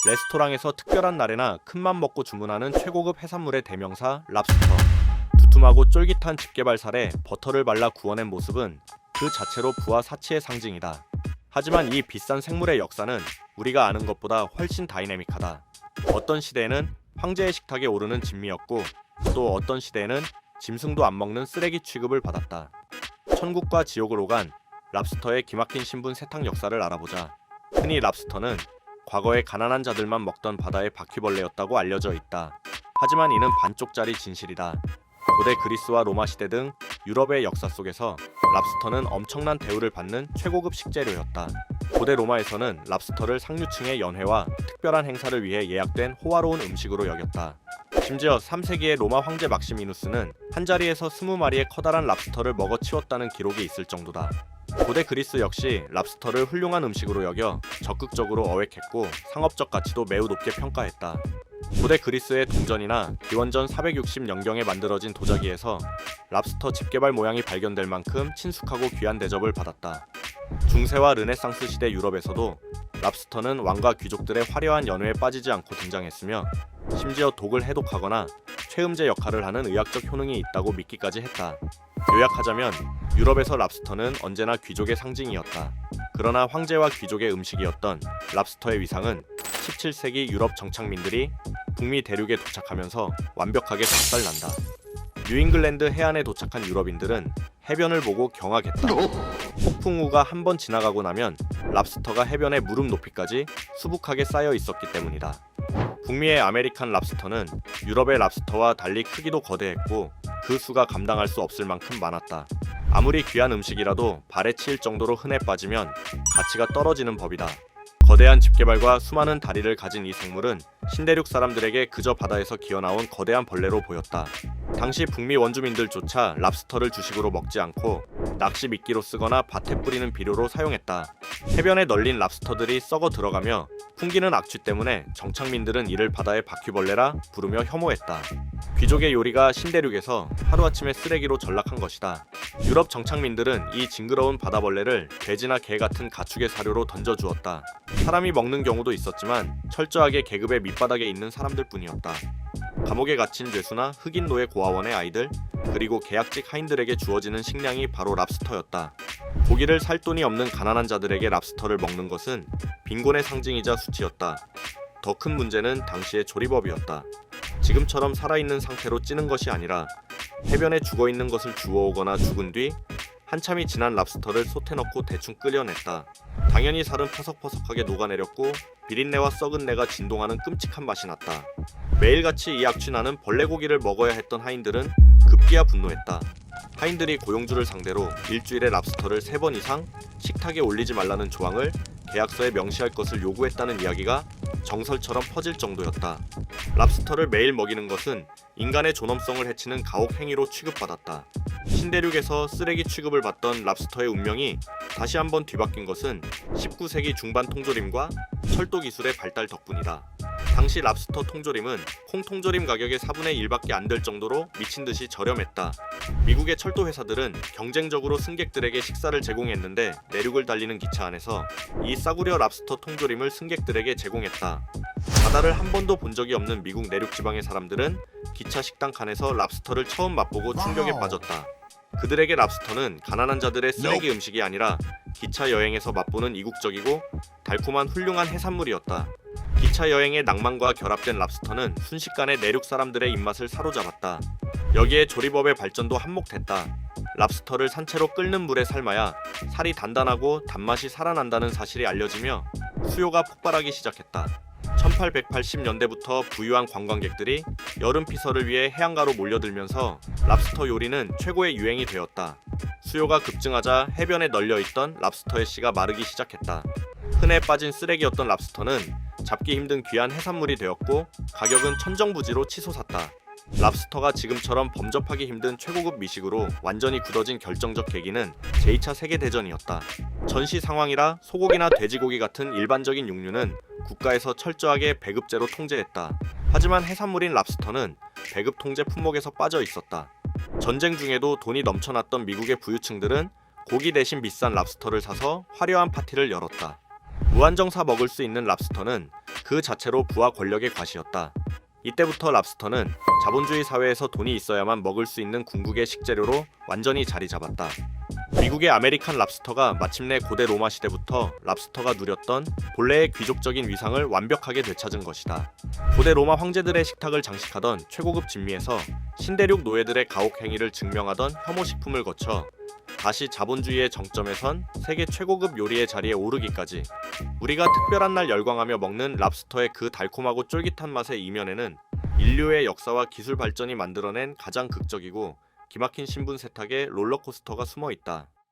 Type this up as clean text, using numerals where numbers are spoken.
레스토랑에서 특별한 날에나 큰맘 먹고 주문하는 최고급 해산물의 대명사 랍스터. 두툼하고 쫄깃한 집게발살에 버터를 발라 구워낸 모습은 그 자체로 부와 사치의 상징이다. 하지만 이 비싼 생물의 역사는 우리가 아는 것보다 훨씬 다이내믹하다. 어떤 시대에는 황제의 식탁에 오르는 진미였고, 또 어떤 시대에는 짐승도 안 먹는 쓰레기 취급을 받았다. 천국과 지옥을 오간 랍스터의 기막힌 신분 세탁 역사를 알아보자. 흔히 랍스터는 과거에 가난한 자들만 먹던 바다의 바퀴벌레였다고 알려져 있다. 하지만 이는 반쪽짜리 진실이다. 고대 그리스와 로마 시대 등 유럽의 역사 속에서 랍스터는 엄청난 대우를 받는 최고급 식재료였다. 고대 로마에서는 랍스터를 상류층의 연회와 특별한 행사를 위해 예약된 호화로운 음식으로 여겼다. 심지어 3세기의 로마 황제 막시미누스는 한자리에서 20마리의 커다란 랍스터를 먹어 치웠다는 기록이 있을 정도다. 고대 그리스 역시 랍스터를 훌륭한 음식으로 여겨 적극적으로 어획했고 상업적 가치도 매우 높게 평가했다. 고대 그리스의 동전이나 기원전 460년경에 만들어진 도자기에서 랍스터 집게발 모양이 발견될 만큼 친숙하고 귀한 대접을 받았다. 중세와 르네상스 시대 유럽에서도 랍스터는 왕과 귀족들의 화려한 연회에 빠지지 않고 등장했으며, 심지어 독을 해독하거나 최음제 역할을 하는 의학적 효능이 있다고 믿기까지 했다. 요약하자면 유럽에서 랍스터는 언제나 귀족의 상징이었다. 그러나 황제와 귀족의 음식이었던 랍스터의 위상은 17세기 유럽 정착민들이 북미 대륙에 도착하면서 완벽하게 박살난다. 뉴잉글랜드 해안에 도착한 유럽인들은 해변을 보고 경악했다. 폭풍우가 한 번 지나가고 나면 랍스터가 해변의 무릎 높이까지 수북하게 쌓여 있었기 때문이다. 북미의 아메리칸 랍스터는 유럽의 랍스터와 달리 크기도 거대했고 그 수가 감당할 수 없을 만큼 많았다. 아무리 귀한 음식이라도 발에 치일 정도로 흔해 빠지면 가치가 떨어지는 법이다. 거대한 집게발과 수많은 다리를 가진 이 생물은 신대륙 사람들에게 그저 바다에서 기어나온 거대한 벌레로 보였다. 당시 북미 원주민들조차 랍스터를 주식으로 먹지 않고 낚시 미끼로 쓰거나 밭에 뿌리는 비료로 사용했다. 해변에 널린 랍스터들이 썩어 들어가며 풍기는 악취 때문에 정착민들은 이를 바다의 바퀴벌레라 부르며 혐오했다. 귀족의 요리가 신대륙에서 하루아침에 쓰레기로 전락한 것이다. 유럽 정착민들은 이 징그러운 바다벌레를 돼지나 개 같은 가축의 사료로 던져주었다. 사람이 먹는 경우도 있었지만 철저하게 계급의 밑바닥에 있는 사람들 뿐이었다. 감옥에 갇힌 죄수나 흑인 노예 고아원의 아이들, 그리고 계약직 하인들에게 주어지는 식량이 바로 랍스터였다. 고기를 살 돈이 없는 가난한 자들에게 랍스터를 먹는 것은 빈곤의 상징이자 수치였다. 더 큰 문제는 당시의 조리법이었다. 지금처럼 살아있는 상태로 찌는 것이 아니라 해변에 죽어있는 것을 주워오거나 죽은 뒤 한참이 지난 랍스터를 솥에 넣고 대충 끓여냈다. 당연히 살은 퍼석퍼석하게 녹아내렸고 비린내와 썩은 내가 진동하는 끔찍한 맛이 났다. 매일같이 이 악취나는 벌레고기를 먹어야 했던 하인들은 급기야 분노했다. 하인들이 고용주를 상대로 일주일에 랍스터를 3번 이상 식탁에 올리지 말라는 조항을 계약서에 명시할 것을 요구했다는 이야기가 정설처럼 퍼질 정도였다. 랍스터를 매일 먹이는 것은 인간의 존엄성을 해치는 가혹 행위로 취급받았다. 신대륙에서 쓰레기 취급을 받던 랍스터의 운명이 다시 한번 뒤바뀐 것은 19세기 중반 통조림과 철도 기술의 발달 덕분이다. 당시 랍스터 통조림은 콩 통조림 가격의 4분의 1밖에 안 될 정도로 미친듯이 저렴했다. 미국의 철도 회사들은 경쟁적으로 승객들에게 식사를 제공했는데 내륙을 달리는 기차 안에서 이 싸구려 랍스터 통조림을 승객들에게 제공했다. 바다를 한 번도 본 적이 없는 미국 내륙 지방의 사람들은 기차 식당 칸에서 랍스터를 처음 맛보고 충격에 빠졌다. 그들에게 랍스터는 가난한 자들의 쓰레기 음식이 아니라 기차 여행에서 맛보는 이국적이고 달콤한 훌륭한 해산물이었다. 기차 여행의 낭만과 결합된 랍스터는 순식간에 내륙 사람들의 입맛을 사로잡았다. 여기에 조리법의 발전도 한몫했다. 랍스터를 산채로 끓는 물에 삶아야 살이 단단하고 단맛이 살아난다는 사실이 알려지며 수요가 폭발하기 시작했다. 1880년대부터 부유한 관광객들이 여름 피서를 위해 해안가로 몰려들면서 랍스터 요리는 최고의 유행이 되었다. 수요가 급증하자 해변에 널려있던 랍스터의 씨가 마르기 시작했다. 흔해 빠진 쓰레기였던 랍스터는 잡기 힘든 귀한 해산물이 되었고 가격은 천정부지로 치솟았다. 랍스터가 지금처럼 범접하기 힘든 최고급 미식으로 완전히 굳어진 결정적 계기는 제2차 세계대전이었다. 전시 상황이라 소고기나 돼지고기 같은 일반적인 육류는 국가에서 철저하게 배급제로 통제했다. 하지만 해산물인 랍스터는 배급 통제 품목에서 빠져 있었다. 전쟁 중에도 돈이 넘쳐났던 미국의 부유층들은 고기 대신 비싼 랍스터를 사서 화려한 파티를 열었다. 무한정 사 먹을 수 있는 랍스터는 그 자체로 부와 권력의 과시였다. 이때부터 랍스터는 자본주의 사회에서 돈이 있어야만 먹을 수 있는 궁극의 식재료로 완전히 자리 잡았다. 미국의 아메리칸 랍스터가 마침내 고대 로마 시대부터 랍스터가 누렸던 본래의 귀족적인 위상을 완벽하게 되찾은 것이다. 고대 로마 황제들의 식탁을 장식하던 최고급 진미에서 신대륙 노예들의 가혹 행위를 증명하던 혐오식품을 거쳐 다시 자본주의의 정점에 선 세계 최고급 요리의 자리에 오르기까지, 우리가 특별한 날 열광하며 먹는 랍스터의 그 달콤하고 쫄깃한 맛의 이면에는 인류의 역사와 기술 발전이 만들어낸 가장 극적이고 기막힌 신분 세탁의 롤러코스터가 숨어 있다.